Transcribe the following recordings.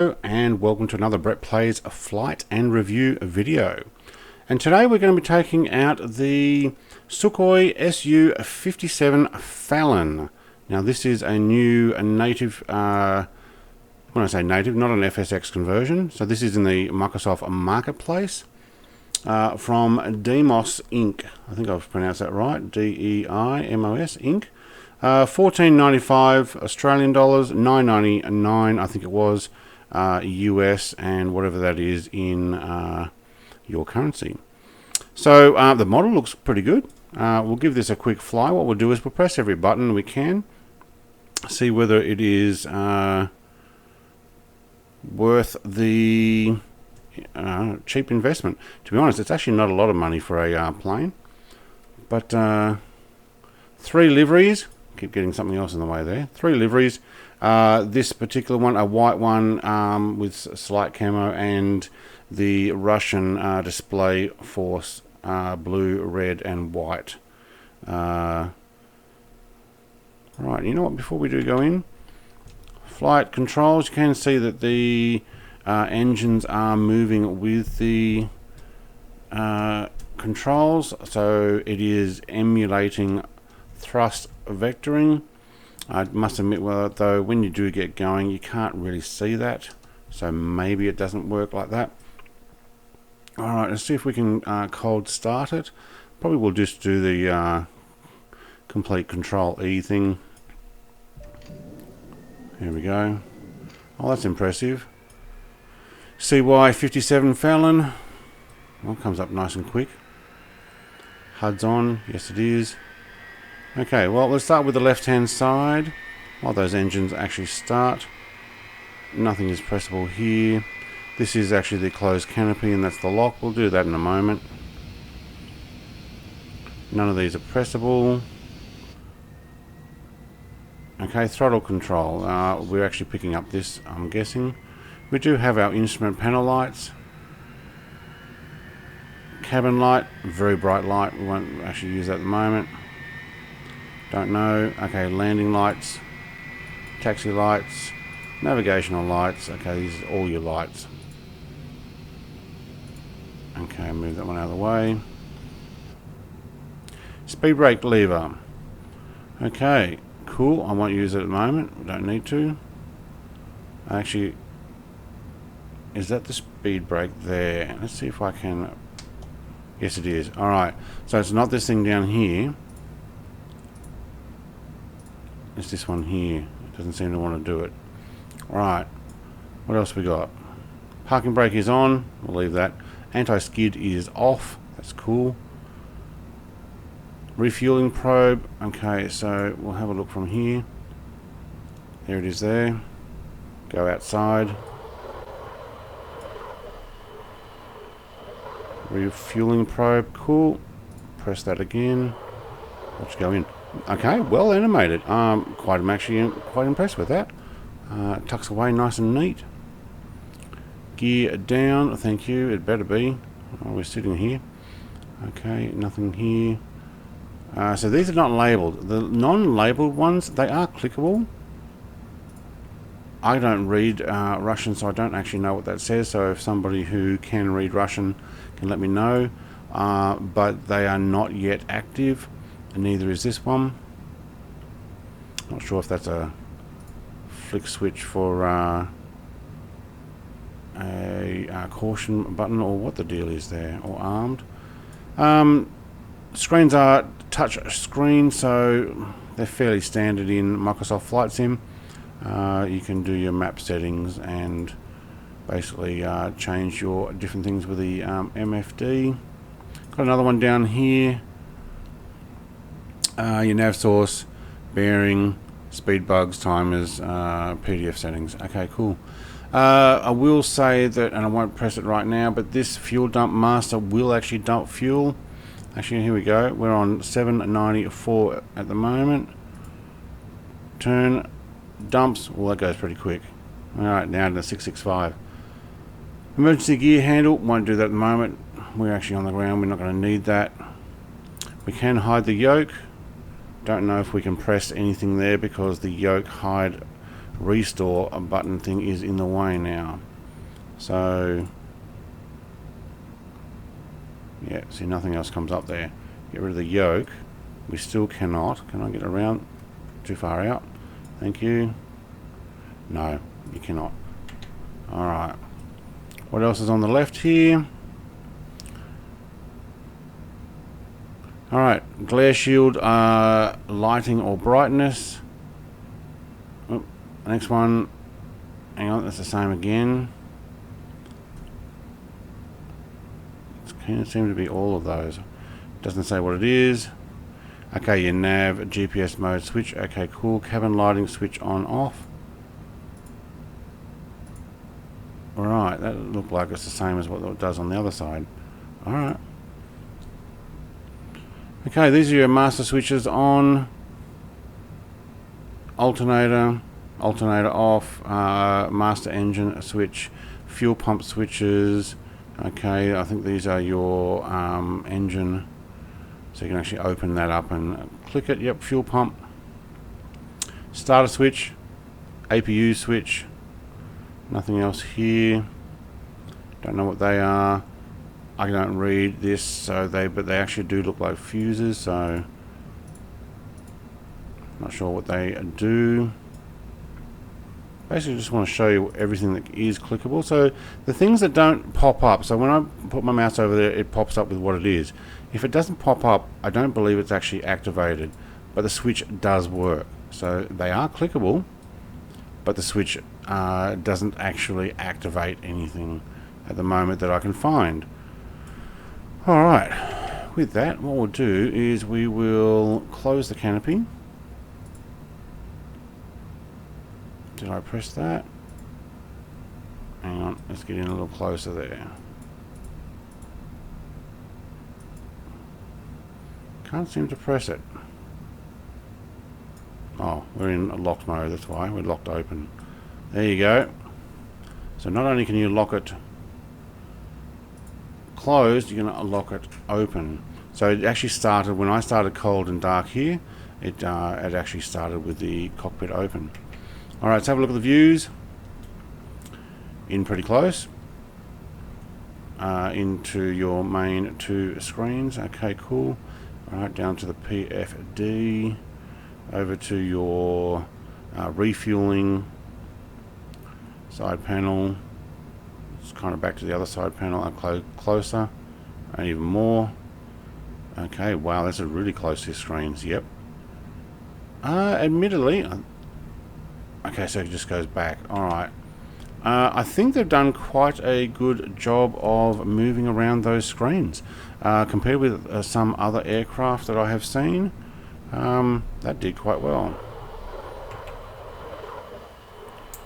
And welcome to another Brett Plays Flight and Review video. And today we're going to be taking out the Sukhoi Su-57 Falon. Now this is a new native, when I say native, not an FSX conversion. So this is in the Microsoft Marketplace from Deimos Inc. I think I've pronounced that right, D-E-I-M-O-S Inc. 14.95 Australian dollars, 9.99 I think it was US, and whatever that is in your currency. So the model looks pretty good. We'll give this a quick fly. What we'll do is we'll press every button we can, see whether it is worth the cheap investment. To be honest, it's actually not a lot of money for a plane, but 3 liveries. Keep getting something else in the way there. 3 liveries. This particular one, a white one with slight camo, and the Russian display force, blue, red, and white. Right, you know what? Before we do go in, flight controls. You can see that the engines are moving with the controls, so it is emulating thrust vectoring. I must admit, well, though, when you do get going, you can't really see that, so maybe it doesn't work like that. Alright, let's see if we can cold start it. Probably we'll just do the complete Control E thing. Here we go. Oh, that's impressive. CY57 Falon. Well, comes up nice and quick. HUD's on. Yes, it is. Okay, well, let's start with the left-hand side while those engines actually start. Nothing is pressable here. This is actually the closed canopy, and that's the lock. We'll do that in a moment. None of these are pressable. Okay, throttle control. We're actually picking up this, I'm guessing. We do have our instrument panel lights. Cabin light, very bright light. We won't actually use that at the moment. Don't know. Okay, landing lights, taxi lights, navigational lights. Okay, these are all your lights. Okay, move that one out of the way. Speed brake lever. Okay, cool. I won't use it at the moment. We don't need to. Actually, is that the speed brake there? Let's see if I can. Yes, it is. Alright, so it's not this thing down here. It's this one here. It doesn't seem to want to do it. Alright, what else we got? Parking brake is on. We'll leave that. Anti-skid is off. That's cool. Refueling probe. Okay, so we'll have a look from here. There it is there. Go outside. Refueling probe. Cool. Press that again. Let's go in. Okay, well animated. I'm actually quite impressed with that. Tucks away nice and neat. Gear down, thank you. It better be. Oh, we're sitting here. Okay, nothing here. So these are not labelled. The non-labelled ones, they are clickable. I don't read Russian, so I don't actually know what that says. So if somebody who can read Russian can let me know. But they are not yet active. And neither is this one. Not sure if that's a flick switch for a caution button or what the deal is there, or armed. Screens are touch screens, so they're fairly standard in Microsoft Flight Sim. You can do your map settings and basically change your different things with the MFD. Got another one down here. Your nav source, bearing, speed bugs, timers, PDF settings. Okay, cool. I will say that, and I won't press it right now, but this fuel dump master will actually dump fuel. Actually, here we go. We're on 794 at the moment. Turn, dumps. Well, that goes pretty quick. Alright, now to 665. Emergency gear handle. Won't do that at the moment. We're actually on the ground. We're not going to need that. We can hide the yoke. Don't know if we can press anything there because the yoke hide restore button thing is in the way now. So yeah, see, nothing else comes up there. Get rid of the yoke. We still cannot. Can I get around? Too far out. Thank you. No, you cannot. Alright. What else is on the left here? Alright, glare shield, lighting or brightness. Oh, next one. Hang on, that's the same again. It seem to be all of those. Doesn't say what it is. Okay, your nav, GPS mode switch. Okay, cool. Cabin lighting switch on off. Alright, that looked like it's the same as what it does on the other side. Alright. Okay, these are your master switches on. Alternator off. Master engine switch. Fuel pump switches. Okay, I think these are your engine, so you can actually open that up and click it. Yep, fuel pump. Starter switch, APU switch. Nothing else here. Don't know what they are. I don't read this, but they actually do look like fuses. So not sure what they do. Basically just want to show you everything that is clickable. So the things that don't pop up, so when I put my mouse over there, it pops up with what it is. If it doesn't pop up, I don't believe it's actually activated, but the switch does work. So they are clickable, but the switch doesn't actually activate anything at the moment that I can find. Alright, with that, what we'll do is we will close the canopy. Did I press that? Hang on, let's get in a little closer there. Can't seem to press it. Oh, we're in locked mode, that's why. We're locked open. There you go. So not only can you lock it closed, you're going to lock it open. So it actually started, when I started cold and dark here, it actually started with the cockpit open. Alright, let's have a look at the views. In pretty close. Into your main two screens. Okay, cool. Alright, down to the PFD. Over to your refueling side panel. It's kind of back to the other side panel. Up closer. And even more. Okay, wow, that's a really close to screens. Yep. Admittedly... Okay, so it just goes back. Alright. I think they've done quite a good job of moving around those screens. Compared with some other aircraft that I have seen, that did quite well.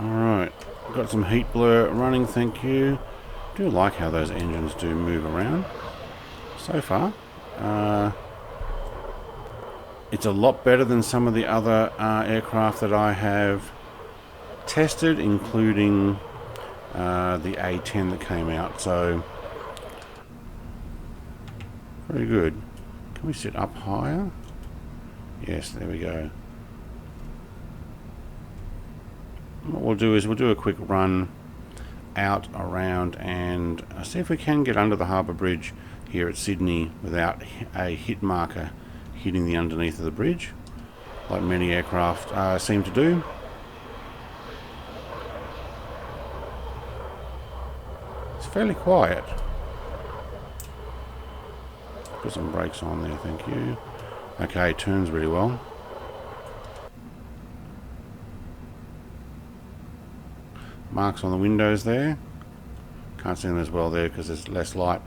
Alright. Got some heat blur running, thank you. Do like how those engines do move around. So far. It's a lot better than some of the other aircraft that I have tested, including the A10 that came out. So very good. Can we sit up higher? Yes, there we go. What we'll do is we'll do a quick run out around and see if we can get under the harbour bridge here at Sydney without a hit marker hitting the underneath of the bridge, like many aircraft seem to do. It's fairly quiet. Put some brakes on there, thank you. Okay, turns really well. Marks on the windows there. Can't see them as well there because there's less light.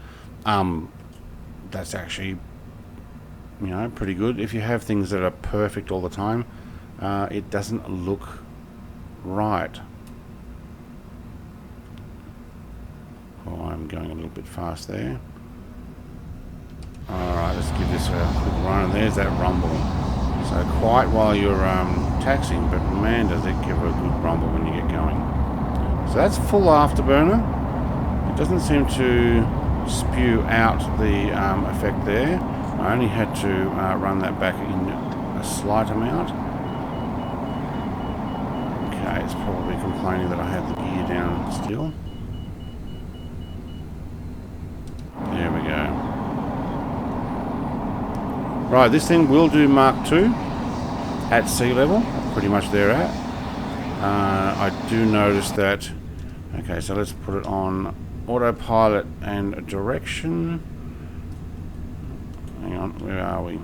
That's actually, you know, pretty good. If you have things that are perfect all the time, it doesn't look right. Oh, I'm going a little bit fast there. Alright, let's give this a quick run, and there's that rumble. So quiet while you're taxiing, but man does it give a good rumble when you get going. So that's full afterburner. It doesn't seem to spew out the effect there. I only had to run that back in a slight amount. Okay, it's probably complaining that I have the gear down still. There we go. Right, this thing will do Mark II at sea level. Pretty much there at. I do notice that. Okay, so let's put it on autopilot and direction. Hang on, where are we?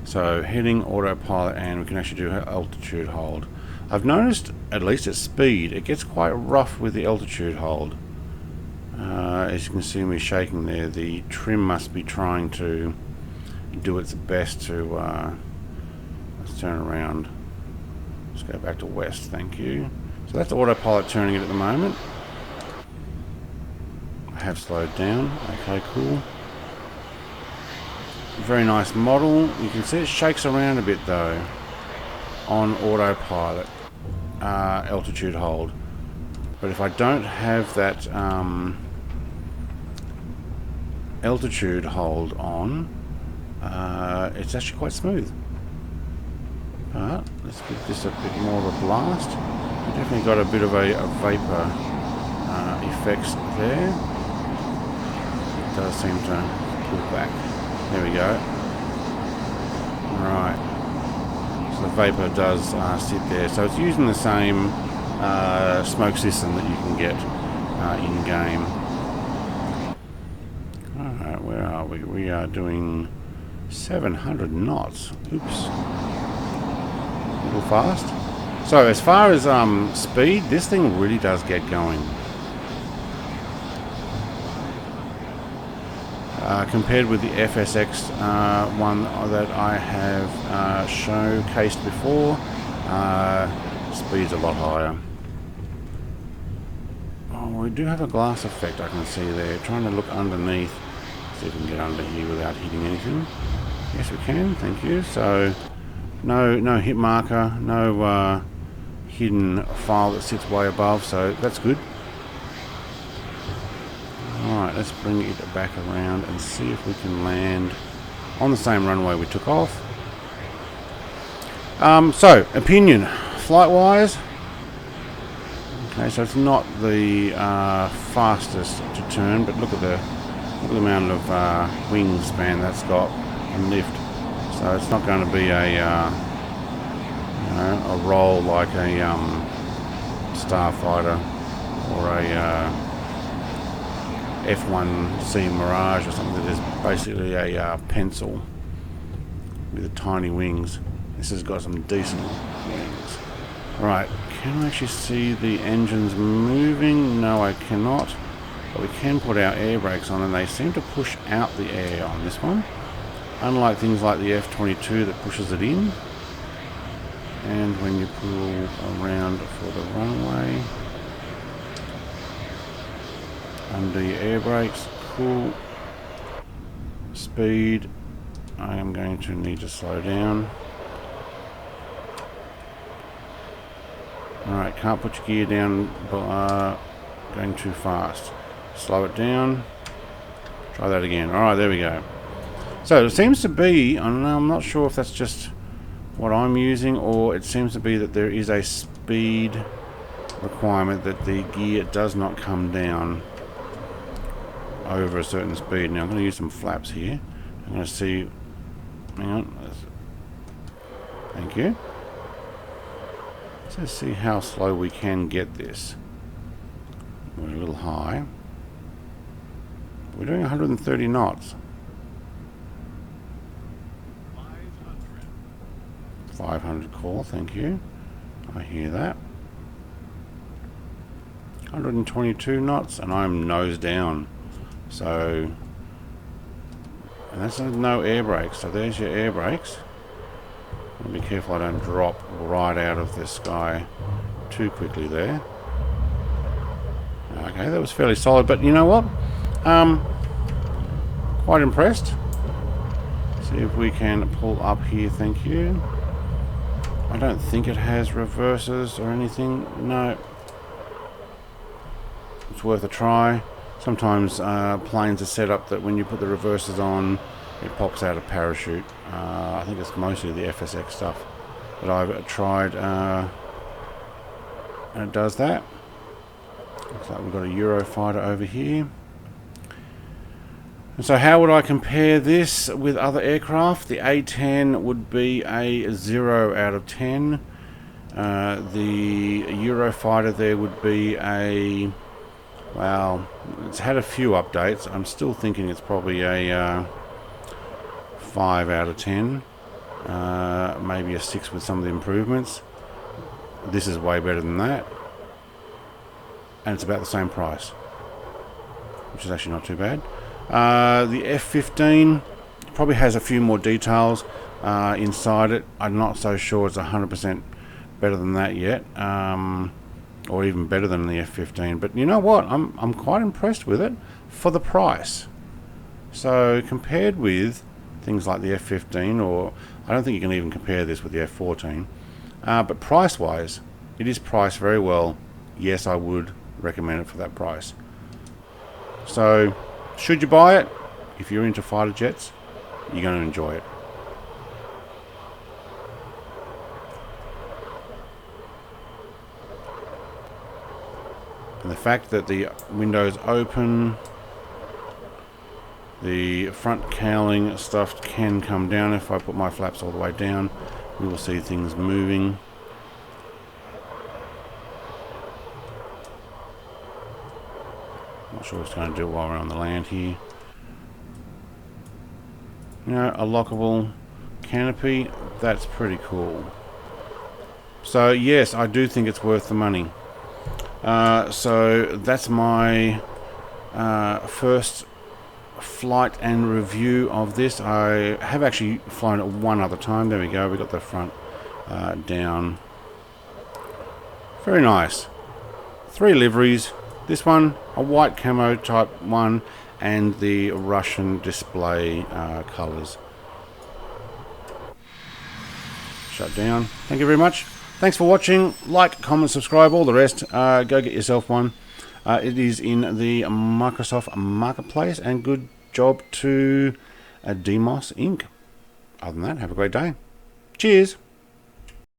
So heading, autopilot, and we can actually do altitude hold. I've noticed, at least at speed, it gets quite rough with the altitude hold. As you can see me shaking there, the trim must be trying to do its best to... let's turn around. Let's go back to west, thank you. So that's autopilot turning it at the moment. I have slowed down. Okay, cool. Very nice model. You can see it shakes around a bit though on autopilot altitude hold. But if I don't have that altitude hold on, it's actually quite smooth. But let's give this a bit more of a blast. We definitely got a bit of a vapor effects there. It does seem to pull back. There we go. Right. So the vapor does sit there. So it's using the same smoke system that you can get in game. Alright, where are we? We are doing 700 knots. Oops. A little fast. So as far as speed, this thing really does get going. Compared with the FSX one that I have showcased before, speed's a lot higher. Oh, we do have a glass effect I can see there. Trying to look underneath, see if we can get under here without hitting anything. Yes, we can. Thank you. So no hit marker, no hidden file that sits way above. So that's good. Alright, let's bring it back around and see if we can land on the same runway we took off. So, opinion, flight-wise. Okay, so it's not the fastest to turn, but look at the amount of wingspan that's got and lift. So it's not going to be a roll like a Starfighter or a F1C Mirage or something that is basically a pencil with tiny wings. This has got some decent wings. Right, can I actually see the engines moving? No, I cannot. But we can put our air brakes on and they seem to push out the air on this one. Unlike things like the F-22 that pushes it in. And when you pull around for the runway, undo your air brakes, cool. Speed, I am going to need to slow down. Alright, can't put your gear down going too fast. Slow it down. Try that again. Alright, there we go. So it seems to be, and I'm not sure if that's just what I'm using, or it seems to be that there is a speed requirement that the gear does not come down over a certain speed. Now I'm going to use some flaps here. I'm going to see. Hang on. Thank you. Let's see how slow we can get this. We're a little high. We're doing 130 knots. 500 call, thank you. I hear that. 122 knots, and I'm nose down. So, and that's no air brakes. So there's your air brakes. Be careful I don't drop right out of the sky too quickly there. Okay, that was fairly solid, but you know what? Quite impressed. See if we can pull up here, thank you. I don't think it has reverses or anything. No. It's worth a try. Sometimes planes are set up that when you put the reversers on, it pops out a parachute. I think it's mostly the FSX stuff that I've tried, and it does that. Looks like we've got a Eurofighter over here. And so how would I compare this with other aircraft? The A10 would be a 0 out of 10. The Eurofighter there would be a, well, it's had a few updates. I'm still thinking it's probably a 5 out of 10. Maybe a 6 with some of the improvements. This is way better than that. And it's about the same price, which is actually not too bad. The F-15 probably has a few more details inside it. I'm not so sure it's 100% better than that yet, or even better than the F-15. But you know what? I'm quite impressed with it for the price. So compared with things like the F-15, or I don't think you can even compare this with the F-14. But price-wise, it is priced very well. Yes, I would recommend it for that price. So, should you buy it? If you're into fighter jets, you're going to enjoy it. And the fact that the window's open, the front cowling stuff can come down. If I put my flaps all the way down, we will see things moving. Not sure what it's going to do while we're on the land here. You know, a lockable canopy, that's pretty cool. So yes, I do think it's worth the money. So that's my first flight and review of this. I have actually flown it one other time. There we go, we got the front down. Very nice. 3 liveries. This one, a white camo type one, and the Russian display colors. Shut down. Thank you very much. Thanks for watching. Like, comment, subscribe, all the rest. Go get yourself one. It is in the Microsoft Marketplace, and good job to Deimos Inc. Other than that, have a great day. Cheers.